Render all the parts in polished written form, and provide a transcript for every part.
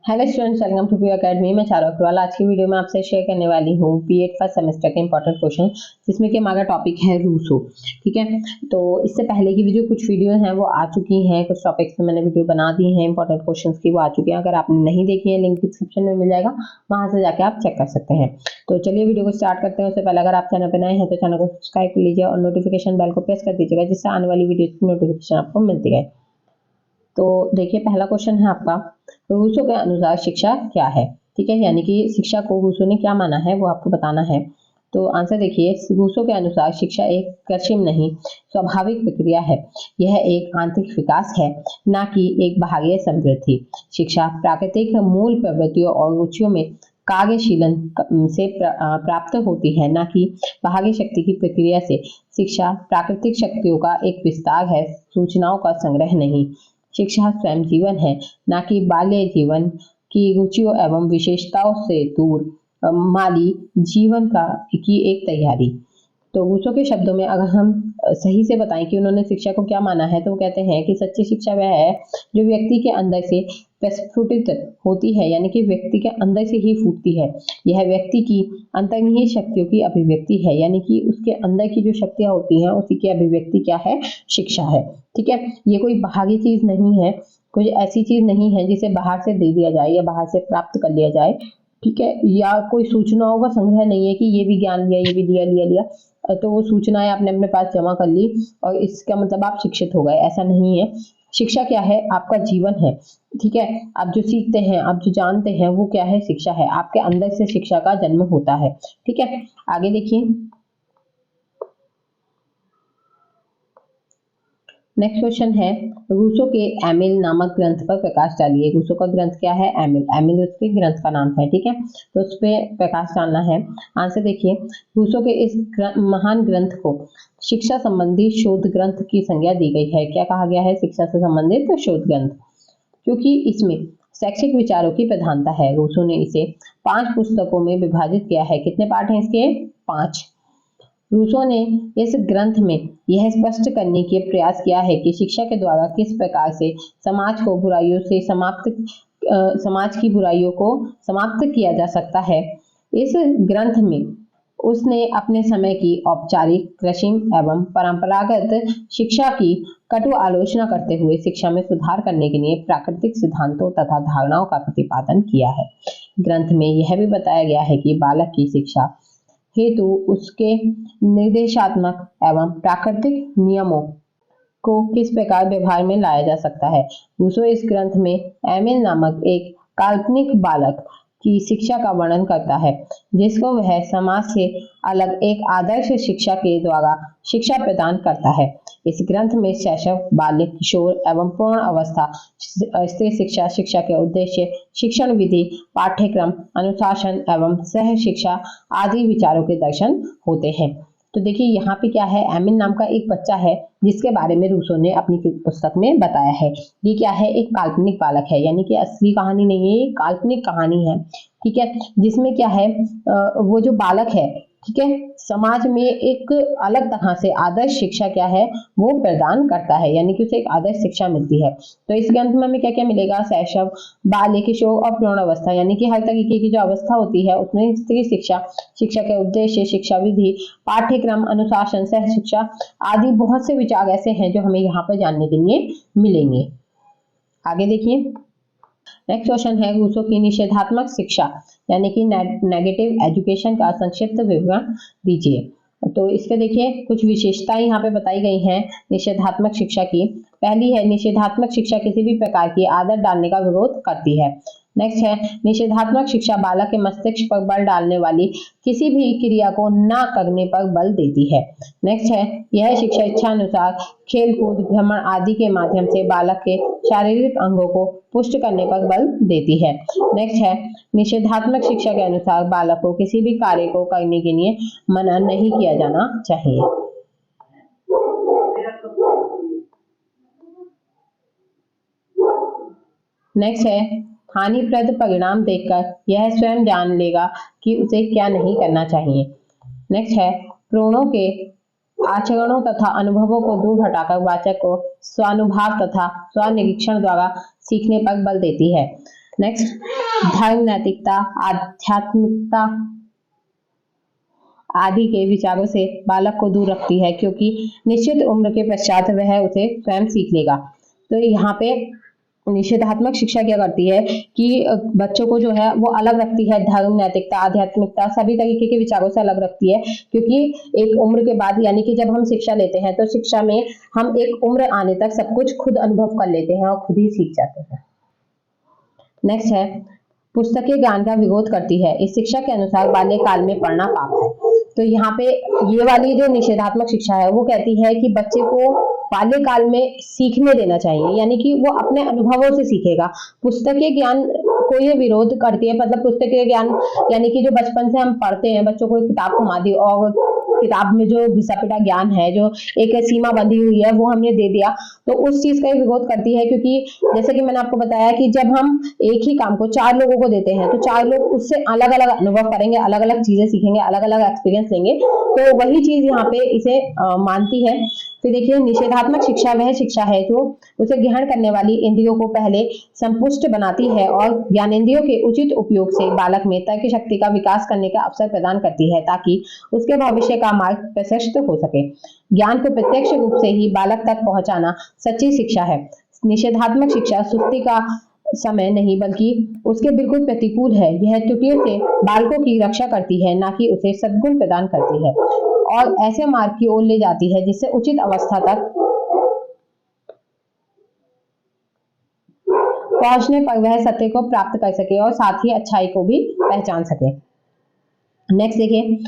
Hello students, welcome to P academy. मैं चारू अग्रवाल आज की वीडियो में आपसे शेयर करने वाली हूँ बीएड फर्स्ट सेमेस्टर के इंपॉर्टेंट क्वेश्चन, जिसमें कि हमारा टॉपिक है रूसो। ठीक है, तो इससे पहले की जो कुछ वीडियो हैं वो आ चुकी हैं, कुछ टॉपिक्स में मैंने वीडियो बना दी हैं इंपॉर्टेंट क्वेश्चंस की, वो आ चुकी हैं। अगर आपने नहीं देखी है लिंक डिस्क्रिप्शन में मिल जाएगा, वहां से जाके आप चेक कर सकते हैं। तो चलिए वीडियो को स्टार्ट करते हैं। उससे पहले अगर आप चैनल पर नए हैं तो चैनल को सब्सक्राइब कर लीजिए और नोटिफिकेशन बेल को प्रेस कर दीजिएगा, जिससे आने वाली वीडियो की नोटिफिकेशन आपको मिलती है। तो देखिए, पहला क्वेश्चन है आपका, रूसो के अनुसार शिक्षा क्या है। ठीक है, यानी कि शिक्षा को रूसो ने क्या माना है वो आपको बताना है। तो आंसर देखिए, रूसो के अनुसार शिक्षा एक कृत्रिम नहीं स्वाभाविक प्रक्रिया है। यह एक आंतरिक विकास है, ना कि एक बाह्य समृद्धि। शिक्षा प्राकृतिक मूल प्रवृत्तियों और रुचियों में कार्यशीलन से प्राप्त होती है, ना कि बाह्य शक्ति की प्रक्रिया से। शिक्षा प्राकृतिक शक्तियों का एक विस्तार है, सूचनाओं का संग्रह नहीं। शिक्षा स्वयं जीवन है, ना कि बाल्य जीवन की रुचियों एवं विशेषताओं से दूर माली जीवन की एक तैयारी। तो रूसो के शब्दों में अगर हम सही से बताएं कि उन्होंने शिक्षा को क्या माना है, तो वो कहते हैं कि सच्ची शिक्षा वह है जो व्यक्ति के अंदर से प्रस्फुटित होती है, यानी कि व्यक्ति के अंदर से ही फूटती है। यह व्यक्ति की अंतर्निहित शक्तियों की अभिव्यक्ति है, यानी कि उसके अंदर की जो शक्तियां होती हैं उसी की अभिव्यक्ति क्या है, शिक्षा है। ठीक है, ये कोई बाहरी चीज नहीं है, कोई ऐसी चीज नहीं है जिसे बाहर से दे दिया जाए या बाहर से प्राप्त कर लिया जाए। ठीक है, या कोई सूचनाओं का संग्रह नहीं है कि ये भी ज्ञान लिया, ये भी लिया तो वो सूचनाएं आपने अपने पास जमा कर ली और इसका मतलब आप शिक्षित हो गए, ऐसा नहीं है। शिक्षा क्या है, आपका जीवन है। ठीक है, आप जो सीखते हैं, आप जो जानते हैं, वो क्या है, शिक्षा है। आपके अंदर से शिक्षा का जन्म होता है। ठीक है, आगे देखिए, नेक्स्ट क्वेश्चन है, रूसो के एमिल नामक ग्रंथ पर प्रकाश डालिए। रूसो का ग्रंथ क्या है, एमिल। एमिल उसके ग्रंथ का नाम है। ठीक है, तो उस पर प्रकाश डालना है। आंसर देखिए, रूसो के इस महान ग्रंथ को शिक्षा संबंधी शोध ग्रंथ की संज्ञा दी गई है। क्या कहा गया है, शिक्षा से संबंधित शोध ग्रंथ, क्योंकि इसमें शैक्षिक विचारों की प्रधानता है। रूसो ने इसे 5 पुस्तकों में विभाजित किया है। कितने पार्ट हैं इसके, 5। रूसो ने इस ग्रंथ में यह स्पष्ट करने के प्रयास किया है कि शिक्षा के द्वारा किस प्रकार से समाज को बुराइयों से समाज की बुराइयों को समाप्त किया जा सकता है। इस ग्रंथ में उसने अपने समय की औपचारिक, कृत्रिम एवं परंपरागत शिक्षा की कटु आलोचना करते हुए शिक्षा में सुधार करने के लिए प्राकृतिक सिद्धांतों तथा धारणाओं का प्रतिपादन किया है। ग्रंथ में यह भी बताया गया है कि बालक की शिक्षा हेतु उसके निर्देशात्मक एवं प्राकृतिक नियमों को किस प्रकार व्यवहार में लाया जा सकता है। रूसो इस ग्रंथ में एमिल नामक एक काल्पनिक बालक की शिक्षा का वर्णन करता है, जिसको वह समाज से अलग एक आदर्श शिक्षा के द्वारा शिक्षा प्रदान करता है। इस ग्रंथ में शैशव, बाल्य, किशोर एवं पूर्ण अवस्था, स्त्री शिक्षा, शिक्षा के उद्देश्य, शिक्षण विधि, पाठ्यक्रम, अनुशासन एवं सह शिक्षा आदि विचारों के दर्शन होते हैं। तो देखिए, यहाँ पे क्या है, एमिल नाम का एक बच्चा है जिसके बारे में रूसो ने अपनी पुस्तक में बताया है। ये क्या है, एक काल्पनिक बालक है, यानी कि असली कहानी नहीं है, ये काल्पनिक कहानी है। ठीक है, जिसमें क्या है, वो जो बालक है, ठीक है, समाज में एक अलग तरह से आदर्श शिक्षा क्या है वो प्रदान करता है, यानी कि उसे एक आदर्श शिक्षा मिलती है। तो इस ग्रंथ में हमें क्या क्या मिलेगा, शैशव, बाल्य, किशोर और पूर्ण अवस्था, यानी कि हर तरीके की जो अवस्था होती है उसमें स्त्री शिक्षा, शिक्षा के उद्देश्य, शिक्षा विधि, पाठ्यक्रम, अनुशासन, सह शिक्षा आदि बहुत से विचार ऐसे हैं जो हमें यहाँ पर जानने के लिए मिलेंगे। आगे देखिए, नेक्स्ट क्वेश्चन है, रूसो की निषेधात्मक शिक्षा यानी कि नेगेटिव एजुकेशन का संक्षिप्त विवरण दीजिए। तो इसके देखिए कुछ विशेषताएं यहाँ पे बताई गई हैं निषेधात्मक शिक्षा की। पहली है, निषेधात्मक शिक्षा किसी भी प्रकार की आदत डालने का विरोध करती है। नेक्स्ट है, निषेधात्मक शिक्षा बालक के मस्तिष्क पर बल डालने वाली किसी भी क्रिया को न करने पर बल देती है। नेक्स्ट है, यह शिक्षा इच्छा अनुसार खेल कूद, भ्रमण आदि के माध्यम से बालक के शारीरिक अंगों को पुष्ट करने पर बल देती है। नेक्स्ट है, निषेधात्मक शिक्षा के अनुसार बालक को किसी भी कार्य को करने के लिए मना नहीं किया जाना चाहिए। नेक्स्ट है, हानिप्रद परिणाम देखकर यह स्वयं जान लेगा कि उसे क्या नहीं करना चाहिए। नेक्स्ट है, प्रणों के आचरणों तथा अनुभवों को दूर हटाकर वाचक को स्वानुभव तथा स्वनिरीक्षण द्वारा सीखने पर बल देती है। नेक्स्ट, धर्म, नैतिकता, आध्यात्मिकता आदि के विचारों से बालक को दूर रखती है, क्योंकि निश्चित उम्र के पश्चात वह उसे स्वयं सीख लेगा। तो यहाँ पे निषेधात्मक शिक्षा क्या करती है कि बच्चों को जो है वो अलग रखती है, धर्म, नैतिकता, आध्यात्मिकता सभी तरीके के विचारों से अलग रखती है, क्योंकि एक उम्र के बाद यानी कि जब हम शिक्षा लेते हैं तो शिक्षा में हम एक उम्र आने तक सब कुछ खुद अनुभव कर लेते हैं और खुद ही सीख जाते हैं। नेक्स्ट है, पुस्तकीय ज्ञान का विरोध करती है। इस शिक्षा के अनुसार बाल्यकाल में पढ़ना पाप है। तो यहाँ पे ये वाली जो निषेधात्मक शिक्षा है वो कहती है कि बच्चे को बाल्यकाल में सीखने देना चाहिए, यानी कि वो अपने अनुभवों से सीखेगा। पुस्तकीय ज्ञान को ये विरोध करती है, मतलब पुस्तकीय ज्ञान यानी कि जो बचपन से हम पढ़ते हैं, बच्चों को किताब थमा दी और किताब में जो घिसा पिटा ज्ञान है, जो एक सीमा बंधी हुई है, वो हमने दे दिया, तो उस चीज का विरोध करती है। क्योंकि जैसे कि मैंने आपको बताया कि जब हम एक ही काम को 4 लोगों को देते हैं तो 4 लोग उससे अलग अलग अनुभव करेंगे, अलग अलग चीजें सीखेंगे, अलग अलग एक्सपीरियंस लेंगे, तो वही चीज यहाँ पे इसे मानती है। तो देखिए, निषेधात्मक शिक्षा वह शिक्षा है जो उसे ग्रहण करने वाली इंद्रियों को पहले संपुष्ट बनाती है और ज्ञानेंद्रियों के उचित उपयोग से बालक में तर्क शक्ति का विकास करने का अवसर प्रदान करती है, ताकि उसके भविष्य का मार्ग प्रशस्त हो सके। ज्ञान को प्रत्यक्ष रूप से ही बालक तक पहुंचाना सच्ची शिक्षा है। निषेधात्मक शिक्षा सुस्ती का समय नहीं बल्कि उसके बिल्कुल प्रतिकूल है। यह त्रुटियों से बालकों की रक्षा करती है, ना कि उसे सद्गुण प्रदान करती है, और ऐसे मार्ग की ओर ले जाती है जिससे उचित अवस्था तक पहुंचने पर वह सत्य को प्राप्त कर सके और साथ ही अच्छाई को भी पहचान सके। नेक्स्ट देखिए,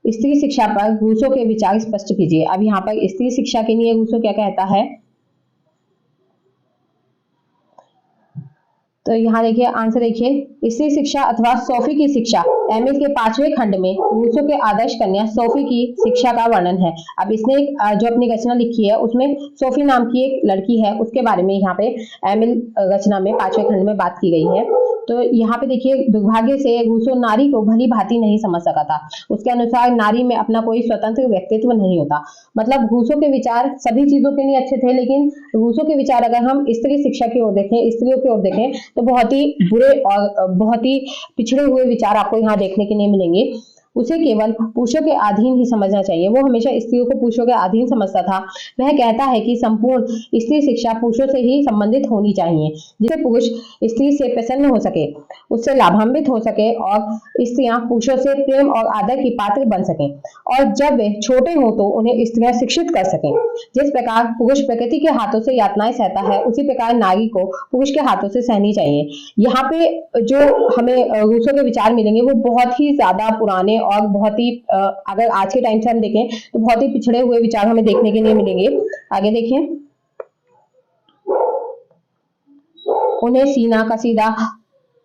स्त्री शिक्षा पर रूसो के विचार स्पष्ट कीजिए। अब यहाँ पर स्त्री शिक्षा के लिए रूसो क्या कहता है, तो यहाँ देखिए आंसर देखिए, स्त्री शिक्षा अथवा सोफी की शिक्षा एमिल के 5वें खंड में रूसो के आदर्श कन्या सोफी की शिक्षा का वर्णन है। अब इसने जो अपनी रचना लिखी है उसमें सोफी नाम की एक लड़की है, उसके बारे में यहाँ पे एमिल रचना में 5वें खंड में बात की गई है। तो यहाँ पे देखिए, दुर्भाग्य से रूसो नारी को भली भांति नहीं समझ सका था। उसके अनुसार नारी में अपना कोई स्वतंत्र व्यक्तित्व नहीं होता। मतलब रूसो के विचार सभी चीजों के लिए अच्छे थे, लेकिन रूसो के विचार अगर हम स्त्री शिक्षा की ओर देखें, स्त्रियों की ओर देखें, तो बहुत ही बुरे और बहुत ही पिछड़े हुए विचार आपको यहाँ देखने के लिए मिलेंगे। उसे केवल पुरुषों के अधीन ही समझना चाहिए। वो हमेशा स्त्रियों को पुरुषों के अधीन समझता था। वह कहता है कि संपूर्ण स्त्री शिक्षा पुरुषों से ही संबंधित होनी चाहिए, जिससे पुरुष स्त्री से प्रसन्न हो सके, उससे लाभान्वित हो सके और स्त्रियां पुरुषों से प्रेम और आदर की पात्र बन सकें, और जब वे छोटे हों तो उन्हें स्त्रियां शिक्षित कर सकें। जिस प्रकार पुरुष प्रकृति के हाथों से यातनाएं सहता है, उसी प्रकार नारी को पुरुष के हाथों से सहनी चाहिए। यहाँ पे जो हमें रूसो के विचार मिलेंगे वो बहुत ही ज्यादा पुराने और बहुत ही अगर आज के टाइम से हम देखें तो बहुत ही पिछड़े हुए विचार हमें देखने के लिए मिलेंगे। आगे देखिए, उन्हें सीना कसीदा,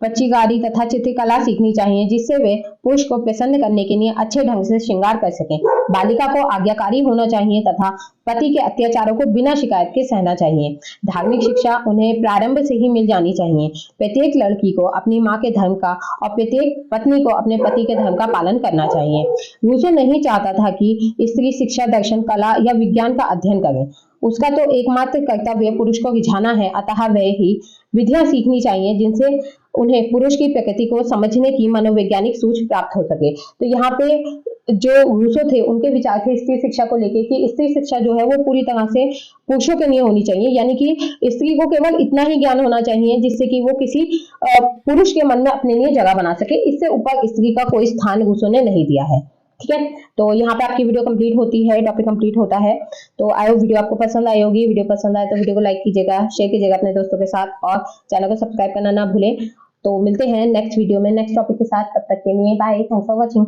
पच्चीकारी तथा चित्रकला सीखनी चाहिए, जिससे वे पुरुष को प्रसन्न करने के लिए अच्छे ढंग से श्रृंगार कर सकें। बालिका को आज्ञाकारी होना चाहिए तथा पति के अत्याचारों को बिना शिकायत के सहना चाहिए। धार्मिक शिक्षा उन्हें प्रारंभ से ही मिल जानी चाहिए। प्रत्येक लड़की को अपनी माँ के धर्म का और प्रत्येक पत्नी को अपने पति के धर्म का पालन करना चाहिए। रूसो नहीं चाहता था कि स्त्री शिक्षा, दर्शन, कला या विज्ञान का अध्ययन करे। उसका तो एकमात्र कर्तव्य पुरुष को रिझाना है, अतः वह ही विधियां सीखनी चाहिए जिनसे उन्हें पुरुष की प्रकृति को समझने की मनोवैज्ञानिक सूझ प्राप्त हो सके। तो यहाँ पे जो रूसो थे उनके विचार थे स्त्री शिक्षा को लेके कि स्त्री शिक्षा जो है वो पूरी तरह से पुरुषों के लिए होनी चाहिए, यानी कि स्त्री को केवल इतना ही ज्ञान होना चाहिए जिससे कि वो किसी पुरुष के मन में अपने लिए जगह बना सके। इससे ऊपर स्त्री का कोई स्थान रूसो ने नहीं दिया है। ठीक है, तो यहाँ पे आपकी वीडियो कंप्लीट होती है, टॉपिक कंप्लीट होता है। तो आई होप वीडियो आपको पसंद आई होगी। वीडियो पसंद आए तो वीडियो को लाइक कीजिएगा, शेयर कीजिएगा अपने दोस्तों के साथ, और चैनल को सब्सक्राइब करना ना भूलें। तो मिलते हैं नेक्स्ट वीडियो में नेक्स्ट टॉपिक के साथ। तब तक के लिए बाय, थैंक्स फॉर वॉचिंग।